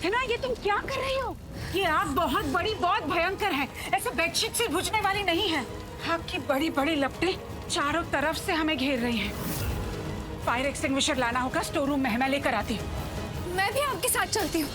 प्रार्थना, ये तुम क्या कर रही हो? ये आग बहुत बड़ी, बहुत भयंकर है। ऐसे बेडशीट से बुझने वाली नहीं है। आग की बड़ी बड़ी लपटें चारों तरफ से हमें घेर रही हैं। फायर एक्सटिंग्विशर लाना होगा, स्टोर रूम में मैं लेकर आती हूँ। मैं भी आपके साथ चलती हूँ।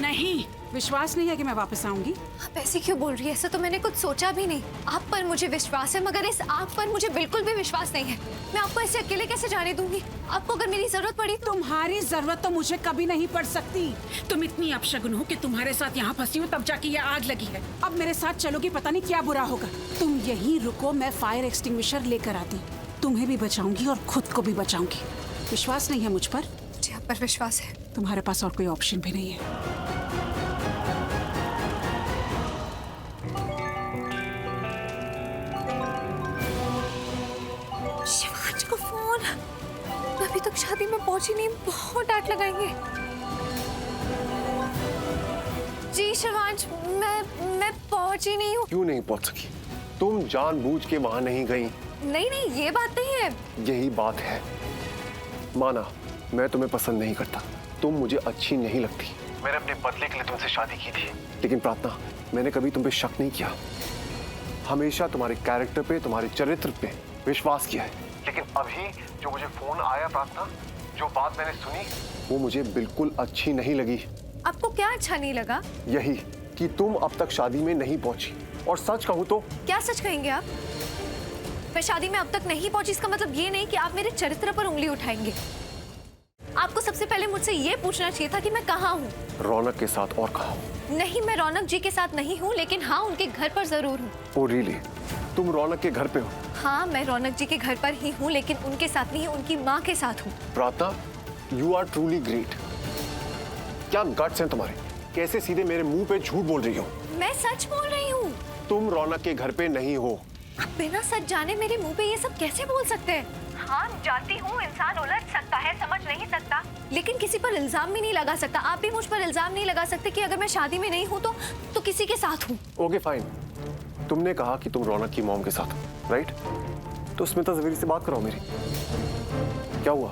नहीं, विश्वास नहीं है कि मैं वापस आऊंगी। आप ऐसे क्यों बोल रही है? ऐसा तो मैंने कुछ सोचा भी नहीं। आप पर मुझे विश्वास है, मगर इस आग पर मुझे बिल्कुल भी विश्वास नहीं है। मैं आपको ऐसे अकेले कैसे जाने दूंगी? आपको अगर मेरी जरूरत पड़ी तो। तुम्हारी जरूरत तो मुझे कभी नहीं पड़ सकती। तुम इतनी अपशगुन हो कि तुम्हारे साथ यहाँ फंसी हो, तब जाके ये आग लगी है। अब मेरे साथ चलोगी, पता नहीं क्या बुरा होगा। तुम यहीं रुको, मैं फायर एक्सटिंग्विशर लेकर आती। तुम्हें भी बचाऊंगी और खुद को भी बचाऊंगी। विश्वास नहीं है मुझ पर? मुझे आप पर विश्वास है। तुम्हारे पास और कोई ऑप्शन भी नहीं है। शिवांश को फोन। मैं अभी तक शादी में पहुंची नहीं, बहुत डांट लगाएंगे। जी शिवांश, मैं पहुंची नहीं हूँ। क्यों नहीं पहुंच सकी? तुम जानबूझ के वहां नहीं गई। नहीं नहीं, ये बात नहीं है। यही बात है। माना मैं तुम्हें पसंद नहीं करता, तुम मुझे अच्छी नहीं लगती। मैंने अपने बदले के लिए तुमसे शादी की थी, लेकिन प्रार्थना, मैंने कभी तुम पे शक नहीं किया। हमेशा तुम्हारे कैरेक्टर पे, तुम्हारे चरित्र पे विश्वास किया है। लेकिन अभी जो मुझे फोन आया प्रार्थना, जो बात मैंने सुनी, वो मुझे बिल्कुल अच्छी नहीं लगी। आपको क्या अच्छा नहीं लगा? यही कि तुम अब तक शादी में नहीं पहुंची। और सच कहूं तो। क्या सच कहेंगे आप? मैं शादी में अब तक नहीं पहुंची, इसका मतलब ये नहीं कि आप मेरे चरित्र पर उंगली उठाएंगे। आपको सबसे पहले मुझसे ये पूछना चाहिए था कि मैं कहाँ हूँ। रौनक के साथ। और कहाँ? नहीं, मैं रौनक जी के साथ नहीं हूँ, लेकिन हाँ, उनके घर पर जरूर हूँ। Oh really? तुम रौनक के घर पे हो? हाँ, मैं रौनक जी के घर पर ही हूँ, लेकिन उनके साथ नहीं, उनकी माँ के साथ हूँ। प्रार्थना, यू आर ट्रूली ग्रेट। क्या गट्स हैं तुम्हारे? कैसे सीधे मेरे मुंह पे झूठ बोल रही हो? मैं सच बोल रही हूँ। तुम रौनक के घर पे नहीं हो। आप बिना सच जाने मेरे मुंह पे ये सब कैसे बोल सकते हैं? हाँ, जानती हूँ इंसान उलझ सकता है, समझ नहीं सकता, लेकिन किसी पर इल्जाम भी नहीं लगा सकता। आप भी मुझ पर इल्जाम नहीं लगा सकते कि अगर मैं शादी में नहीं हूँ तो किसी के साथ हूँ। Okay fine. तुमने कहा कि तुम रौनक की मॉम के साथ हो, राइट? तो स्मिता जवेरी से बात कराओ मेरी। क्या हुआ?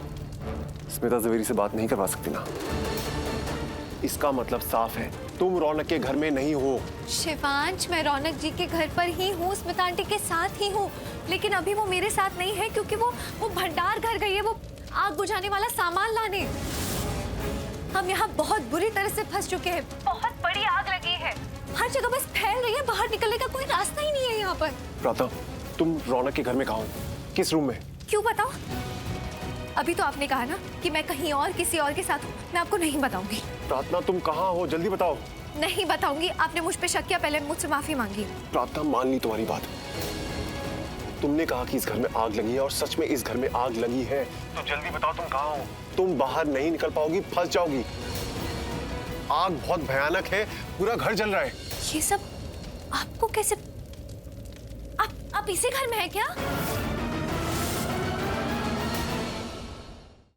स्मिता जवेरी से बात नहीं करवा सकती ना? इसका मतलब साफ है, तुम रौनक के घर में नहीं हो। शिवांश, मैं रौनक जी के घर पर ही हूँ, स्मिता आंटी के साथ ही हूँ, लेकिन अभी वो मेरे साथ नहीं है क्योंकि वो भंडार घर गई है, वो आग बुझाने वाला सामान लाने। हम यहाँ बहुत बुरी तरह से फंस चुके हैं। बहुत बड़ी आग लगी है, हर जगह बस फैल रही है, बाहर निकलने का कोई रास्ता ही नहीं है यहाँ पर। प्रार्थना, तुम रौनक के घर में कहाँ हो? किस रूम में? क्यों बताओ? अभी तो आपने कहा ना कि मैं कहीं और किसी और के साथ हूँ। मैं आपको नहीं बताऊंगी। प्रार्थना, तुम कहाँ हो? जल्दी बताओ। नहीं बताऊंगी। आपने मुझ पे शक किया, पहले मुझसे माफी मांगी। प्रार्थना, मान ली तुम्हारी बात। तुमने कहा कि इस घर में आग लगी है और सच में इस घर में आग लगी है, तो जल्दी बताओ तुम कहाँ हो? तुम बाहर नहीं निकल पाओगी, फंस जाओगी। आग बहुत भयानक है, पूरा घर जल रहा है। ये सब आपको कैसे? आप इसी घर में हैं क्या?